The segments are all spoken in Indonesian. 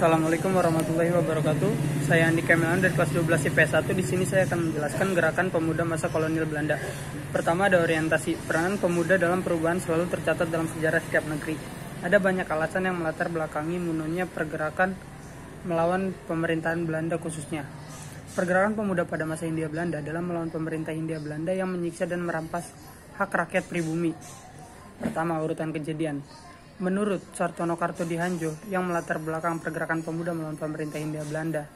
Assalamualaikum warahmatullahi wabarakatuh. Saya Andi Kamilan dari kelas 12 IPS 1. Di sini saya akan menjelaskan gerakan pemuda masa kolonial Belanda. Pertama ada orientasi. Peranan pemuda dalam perubahan selalu tercatat dalam sejarah setiap negeri. Ada banyak alasan yang melatar belakangi munculnya pergerakan melawan pemerintahan Belanda khususnya. Pergerakan pemuda pada masa Hindia Belanda dalam melawan pemerintah Hindia Belanda yang menyiksa dan merampas hak rakyat pribumi. Pertama, urutan kejadian. Menurut Sartono Kartodihanjo, yang melatar belakang pergerakan pemuda melawan pemerintah Hindia Belanda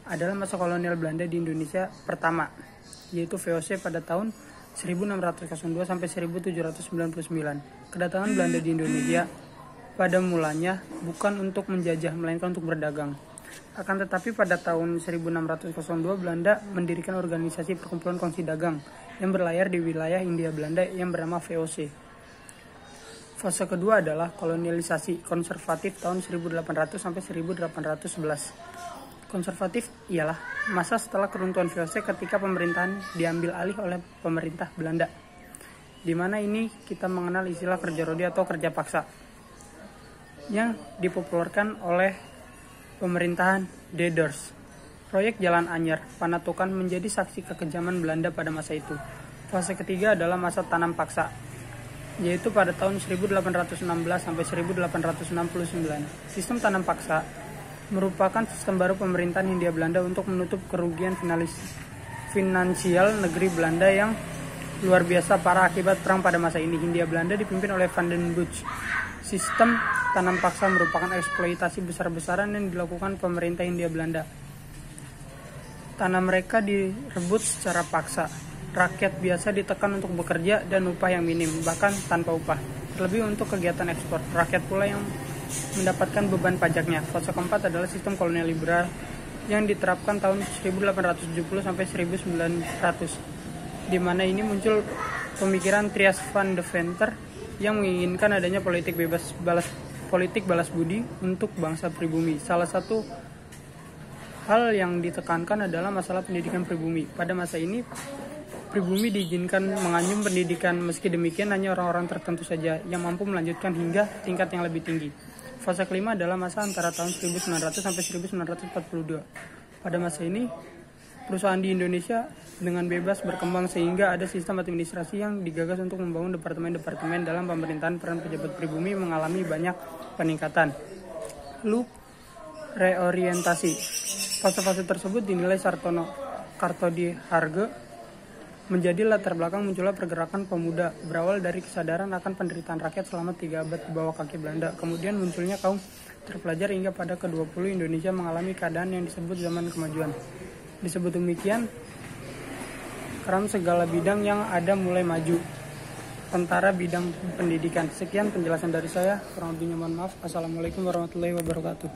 adalah masa kolonial Belanda di Indonesia pertama, yaitu VOC pada tahun 1602 sampai 1799. Kedatangan Belanda di Indonesia pada mulanya bukan untuk menjajah, melainkan untuk berdagang. Akan tetapi pada tahun 1602 Belanda mendirikan organisasi perkumpulan kongsi dagang yang berlayar di wilayah Hindia Belanda yang bernama VOC. Fase kedua adalah kolonialisasi konservatif tahun 1800 sampai 1811. Konservatif ialah masa setelah keruntuhan VOC ketika pemerintahan diambil alih oleh pemerintah Belanda. Di mana ini kita mengenal istilah kerja rodi atau kerja paksa yang dipopulerkan oleh pemerintahan Deders. Proyek Jalan Anyar, Panatukan menjadi saksi kekejaman Belanda pada masa itu. Fase ketiga adalah masa tanam paksa, yaitu pada tahun 1816 sampai 1869. Sistem tanam paksa merupakan sistem baru pemerintahan Hindia Belanda untuk menutup kerugian finansial negeri Belanda yang luar biasa parah akibat perang pada masa ini. Hindia Belanda dipimpin oleh Van den Bosch. Sistem tanam paksa merupakan eksploitasi besar-besaran yang dilakukan pemerintah Hindia Belanda. Tanah mereka direbut secara paksa. Rakyat biasa ditekan untuk bekerja dan upah yang minim, bahkan tanpa upah. Terlebih untuk kegiatan ekspor, rakyat pula yang mendapatkan beban pajaknya. Fase keempat adalah sistem kolonial liberal yang diterapkan tahun 1870 sampai 1900, di mana ini muncul pemikiran Trias van Deventer yang menginginkan adanya politik balas budi untuk bangsa pribumi. Salah satu hal yang ditekankan adalah masalah pendidikan pribumi. Pada masa ini pribumi diizinkan menganyam pendidikan, meski demikian hanya orang-orang tertentu saja yang mampu melanjutkan hingga tingkat yang lebih tinggi. Fase kelima adalah masa antara tahun 1900 sampai 1942. Pada masa ini, perusahaan di Indonesia dengan bebas berkembang sehingga ada sistem administrasi yang digagas untuk membangun departemen-departemen dalam pemerintahan. Peran pejabat pribumi mengalami banyak peningkatan. Lalu, reorientasi. Fase-fase tersebut dinilai Sartono Kartodiharjo menjadi latar belakang munculnya pergerakan pemuda berawal dari kesadaran akan penderitaan rakyat selama 3 abad di bawah kaki Belanda. Kemudian munculnya kaum terpelajar hingga pada ke-20 Indonesia mengalami keadaan yang disebut zaman kemajuan. Disebut demikian karena segala bidang yang ada mulai maju, tentara bidang pendidikan. Sekian penjelasan dari saya, kurang lebihnya mohon maaf. Assalamualaikum warahmatullahi wabarakatuh.